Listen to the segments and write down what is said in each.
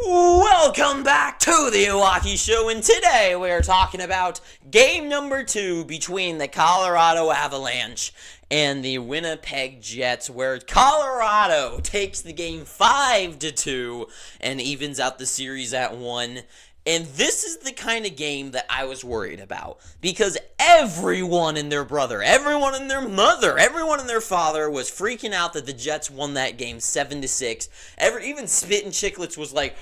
Welcome back to the Iwaki Show, and today we're talking about game number 2 between the Colorado Avalanche and the Winnipeg Jets, where Colorado takes the game 5-2 and evens out the series at 1. And this is the kind of game that I was worried about, because everyone and their brother, everyone and their mother, everyone and their father was freaking out that the Jets won that game 7-6. Even Spit and Chicklets was like,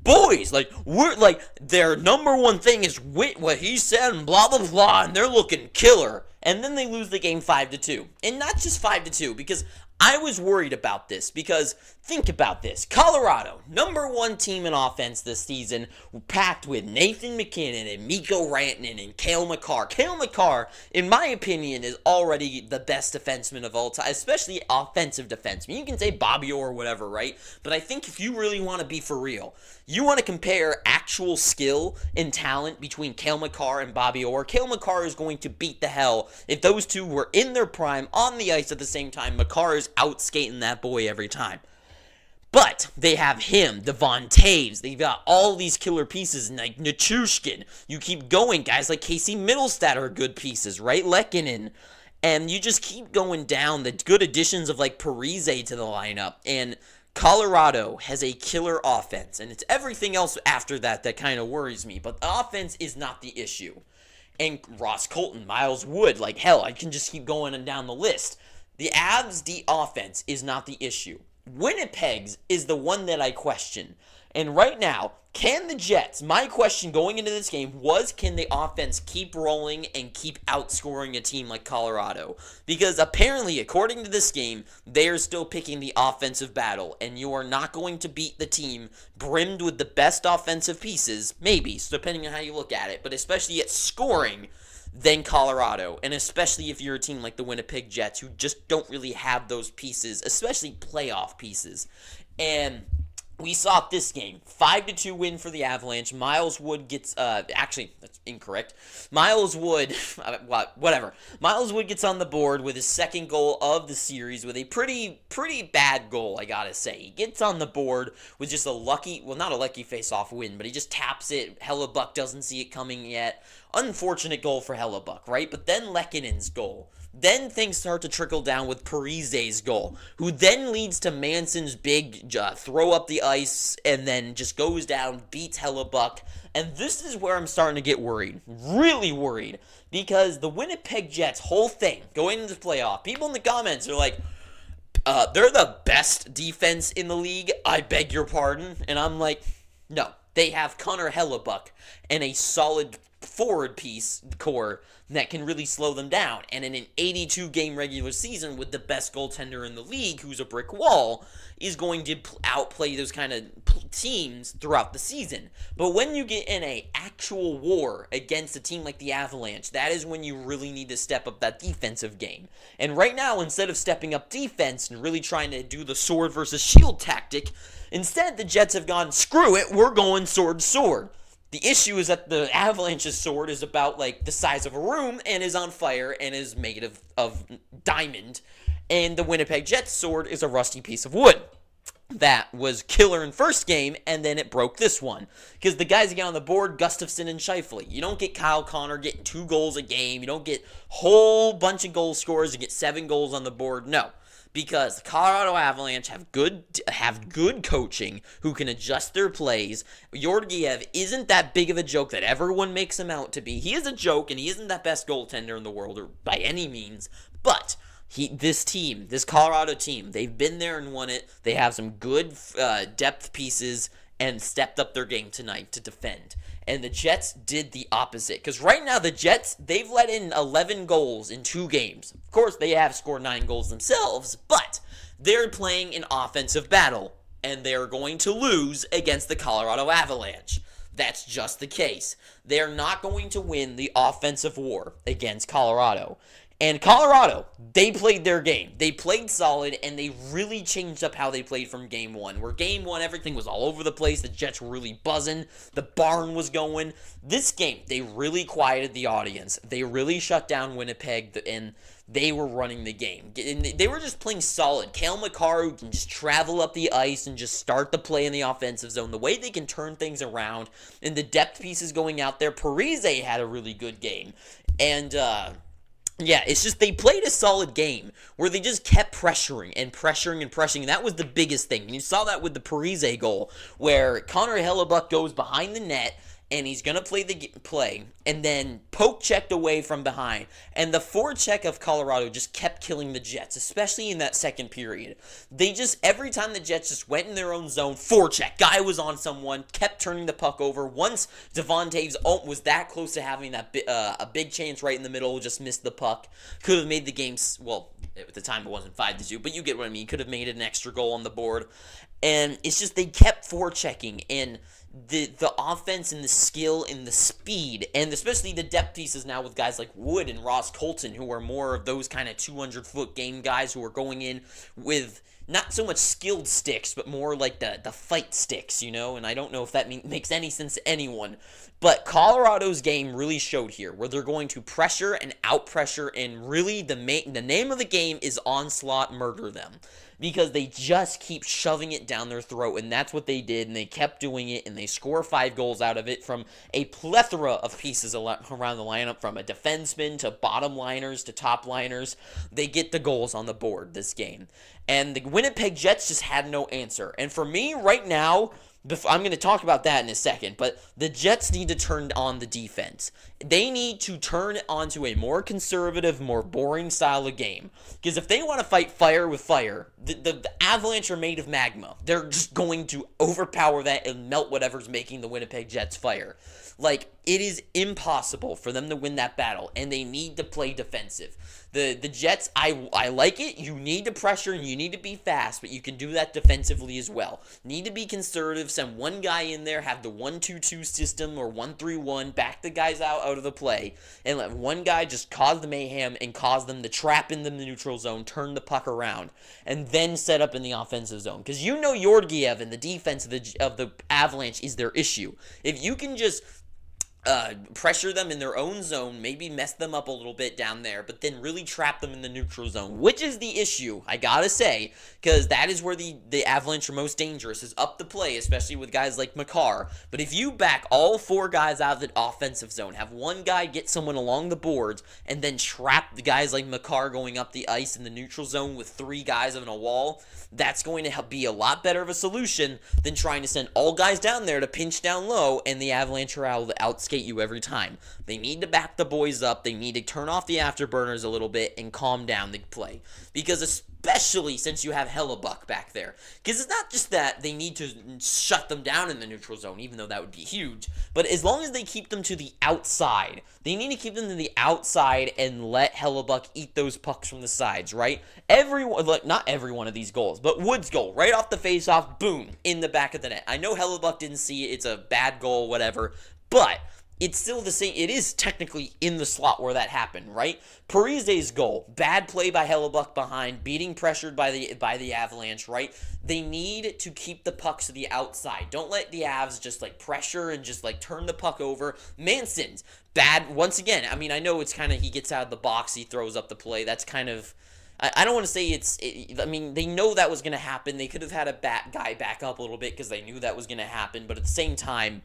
boys, we're like, their number one thing is what he said and blah blah blah, and they're looking killer. And then they lose the game 5-2, and not just 5-2, because I was worried about this, because think about this. Colorado, number 1 team in offense this season, packed with Nathan MacKinnon and Mikko Rantanen and Cale Makar. Cale Makar, in my opinion, is already the best defenseman of all time, especially offensive defenseman. You can say Bobby Orr or whatever, right? But I think if you really want to be for real, you want to compare actual skill and talent between Cale Makar and Bobby Orr. Cale Makar is going to beat the hell if those two were in their prime on the ice at the same time. Makar is out-skating that boy every time. But they have him, Devon Taves. They've got all these killer pieces like Nichushkin. You keep going. Guys like Casey Middlestat are good pieces, right? Lehkonen. And you just keep going down the good additions of like Parise to the lineup. And Colorado has a killer offense. And it's everything else after that that kind of worries me. But the offense is not the issue. And Ross Colton, Miles Wood, like hell, I can just keep going down the list. The Avs' offense is not the issue. Winnipeg's is the one that I question. And right now, can the Jets, my question going into this game was, can the offense keep rolling and keep outscoring a team like Colorado? Because apparently, according to this game, they are still picking the offensive battle, and you are not going to beat the team brimmed with the best offensive pieces, maybe, depending on how you look at it, but especially at scoring, than Colorado, and especially if you're a team like the Winnipeg Jets, who just don't really have those pieces, especially playoff pieces. And we saw this game, 5-2 win for the Avalanche. Miles Wood gets, actually, that's incorrect. Miles Wood, whatever. Miles Wood gets on the board with his second goal of the series with a pretty bad goal, I gotta say. He gets on the board with just a lucky, well, not a lucky face-off win, but he just taps it. Hellebuck doesn't see it coming yet. Unfortunate goal for Hellebuck, right? But then Lehkonen's goal. Then things start to trickle down with Parise's goal, who then leads to Manson's big throw up the ice and then just goes down, beats Hellebuck. And this is where I'm starting to get worried, really worried, because the Winnipeg Jets' whole thing going into the playoff, people in the comments are like, they're the best defense in the league, I beg your pardon. And I'm like, no, they have Connor Hellebuck and a solid forward piece core that can really slow them down. And in an 82-game regular season with the best goaltender in the league, who's a brick wall, is going to outplay those kind of teams throughout the season. But when you get in a actual war against a team like the Avalanche, that is when you really need to step up that defensive game. And right now, instead of stepping up defense and really trying to do the sword versus shield tactic, instead the Jets have gone, screw it, we're going sword to sword. The issue is that the Avalanche's sword is about, like, the size of a room and is on fire and is made of diamond. And the Winnipeg Jets' sword is a rusty piece of wood. That was killer in first game, and then it broke this one. Because the guys that get on the board, Gustafsson and Scheifele. You don't get Kyle Connor getting 2 goals a game. You don't get a whole bunch of goal scorers. You get 7 goals on the board. No. Because the Colorado Avalanche have good coaching who can adjust their plays. Georgiev isn't that big of a joke that everyone makes him out to be. He is a joke, and he isn't that best goaltender in the world or by any means. But this Colorado team, they've been there and won it. They have some good depth pieces and stepped up their game tonight to defend. And the Jets did the opposite. Because right now, the Jets, they've let in 11 goals in 2 games. Of course, they have scored 9 goals themselves, but they're playing an offensive battle. And they're going to lose against the Colorado Avalanche. That's just the case. They're not going to win the offensive war against Colorado. And Colorado, they played their game. They played solid, and they really changed up how they played from Game 1. Where Game 1, everything was all over the place. The Jets were really buzzing. The barn was going. This game, they really quieted the audience. They really shut down Winnipeg, and they were running the game. And they were just playing solid. Cale Makar, who can just travel up the ice and just start the play in the offensive zone. The way they can turn things around, and the depth pieces going out there. Parise had a really good game. And, yeah, it's just they played a solid game where they just kept pressuring and pressuring and pressuring. And that was the biggest thing. And you saw that with the Parise goal where Connor Hellebuck goes behind the net and he's going to play the play and then poke-checked away from behind. And the forecheck of Colorado just kept killing the Jets, especially in that second period. They just, every time the Jets just went in their own zone, forecheck. Guy was on someone, kept turning the puck over. Once Devon Toews was that close to having that a big chance right in the middle, just missed the puck. Could have made the game, well, at the time it wasn't 5-2, but you get what I mean. Could have made an extra goal on the board. And it's just they kept forechecking, and the offense and the skill and the speed, and especially the depth pieces now with guys like Wood and Ross Colton, who are more of those kind of 200-foot game guys who are going in with not so much skilled sticks, but more like the fight sticks, you know? And I don't know if that makes any sense to anyone. But Colorado's game really showed here, where they're going to pressure and out-pressure, and really the name of the game is onslaught, murder them. Because they just keep shoving it down their throat, and that's what they did, and they kept doing it, and they score 5 goals out of it from a plethora of pieces around the lineup, from a defenseman to bottom liners to top liners. They get the goals on the board this game. And the Winnipeg Jets just had no answer. And for me, right now, I'm going to talk about that in a second, but the Jets need to turn on the defense. They need to turn onto a more conservative, more boring style of game. Because if they want to fight fire with fire, the Avalanche are made of magma. They're just going to overpower that and melt whatever's making the Winnipeg Jets fire. Like, it is impossible for them to win that battle, and they need to play defensive. The Jets, I like it. You need to pressure and you need to be fast, but you can do that defensively as well. Need to be conservative, send one guy in there, have the 1-2-2 system or 1-3-1, back the guys out of the play, and let one guy just cause the mayhem and cause them to trap in the neutral zone, turn the puck around, and then set up in the offensive zone. Because you know Georgiev and the defense of the Avalanche is their issue. If you can just pressure them in their own zone, maybe mess them up a little bit down there, but then really trap them in the neutral zone, which is the issue, I gotta say, because that is where the Avalanche are most dangerous, is up the play, especially with guys like Makar. But if you back all 4 guys out of the offensive zone, have one guy get someone along the boards, and then trap the guys like Makar going up the ice in the neutral zone with 3 guys on a wall, that's going to be a lot better of a solution than trying to send all guys down there to pinch down low, and the Avalanche are able to outskate you every time. They need to back the boys up. They need to turn off the afterburners a little bit and calm down the play. Because especially since you have Hellebuck back there. Because it's not just that they need to shut them down in the neutral zone, even though that would be huge. But as long as they keep them to the outside, they need to keep them to the outside and let Hellebuck eat those pucks from the sides, right? Not every one of these goals, but Wood's goal, right off the face-off, boom, in the back of the net. I know Hellebuck didn't see it. It's a bad goal, whatever. But it's still the same. It is technically in the slot where that happened, right? Parise's goal, bad play by Hellebuck behind, beating pressured by the Avalanche, right? They need to keep the pucks to the outside. Don't let the Avs just like pressure and just like turn the puck over. Manson's bad once again. I mean, I know it's kind of he gets out of the box, he throws up the play. That's kind of, I don't want to say I mean, they know that was going to happen. They could have had a guy back up a little bit because they knew that was going to happen. But at the same time,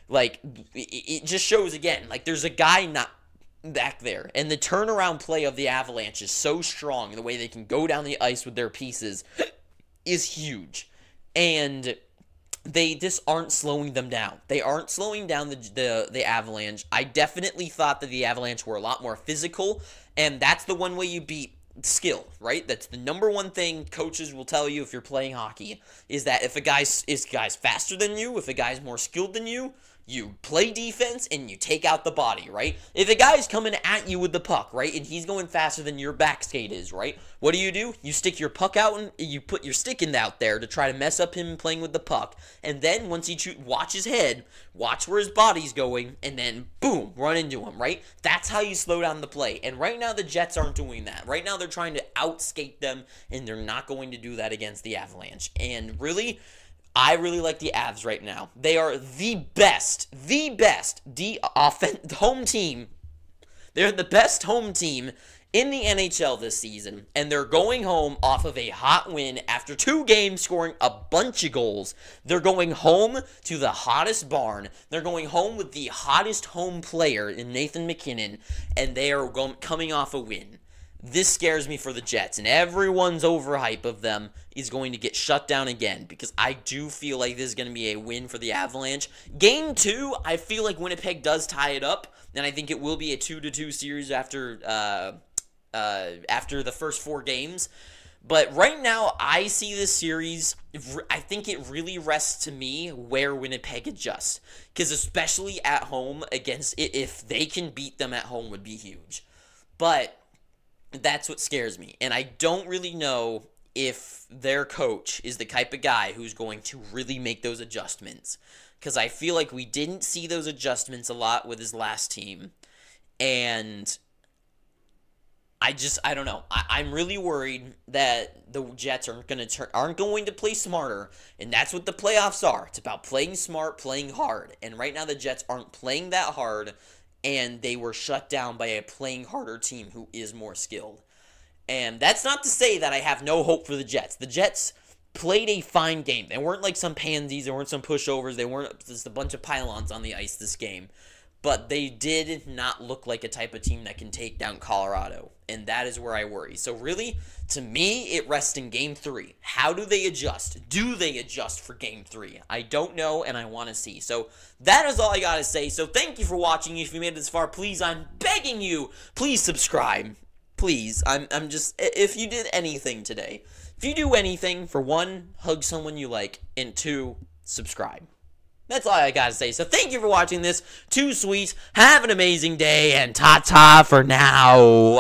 like, it just shows again, like, there's a guy not back there. And the turnaround play of the Avalanche is so strong. The way they can go down the ice with their pieces is huge. And they just aren't slowing them down. They aren't slowing down the Avalanche. I definitely thought that the Avalanche were a lot more physical. And that's the one way you beat skill, right? That's the number one thing coaches will tell you if you're playing hockey, is that if a guy's faster than you, if a guy's more skilled than you, You play defense and you take out the body, right? If a guy's coming at you with the puck, right, and he's going faster than your back skate is, right, what do? You stick your puck out and you put your stick in out there to try to mess up him playing with the puck. And then once he watch his head, watch where his body's going, and then boom, run into him, right? That's how you slow down the play. And right now the Jets aren't doing that. Right now they're trying to outskate them, and they're not going to do that against the Avalanche. And really, I really like the Avs right now. They are the best home team. They're the best home team in the NHL this season, and they're going home off of a hot win after 2 games scoring a bunch of goals. They're going home to the hottest barn. They're going home with the hottest home player in Nathan MacKinnon, and they are coming off a win. This scares me for the Jets, and everyone's overhype of them is going to get shut down again, because I do feel like this is going to be a win for the Avalanche. Game 2, I feel like Winnipeg does tie it up, and I think it will be a 2-2 series after the first 4 games. But right now, I see this series, I think it really rests to me where Winnipeg adjusts, because especially at home against it, if they can beat them at home would be huge. But that's what scares me, and I don't really know if their coach is the type of guy who's going to really make those adjustments, because I feel like we didn't see those adjustments a lot with his last team, and I don't know. I'm really worried that the Jets aren't going to play smarter, and that's what the playoffs are. It's about playing smart, playing hard, and right now the Jets aren't playing that hard, and they were shut down by a playing harder team who is more skilled. And that's not to say that I have no hope for the Jets. The Jets played a fine game. They weren't like some pansies. They weren't some pushovers. They weren't just a bunch of pylons on the ice this game. But they did not look like a type of team that can take down Colorado. And that is where I worry. So really, to me, it rests in Game 3. How do they adjust? Do they adjust for Game 3? I don't know, and I want to see. So that is all I got to say. So thank you for watching. If you made it this far, please, I'm begging you, please subscribe. Please, I'm just, if you did anything today, if you do anything, for 1, hug someone you like, and 2, subscribe. That's all I gotta say. So thank you for watching this. Too sweet. Have an amazing day, and ta-ta for now.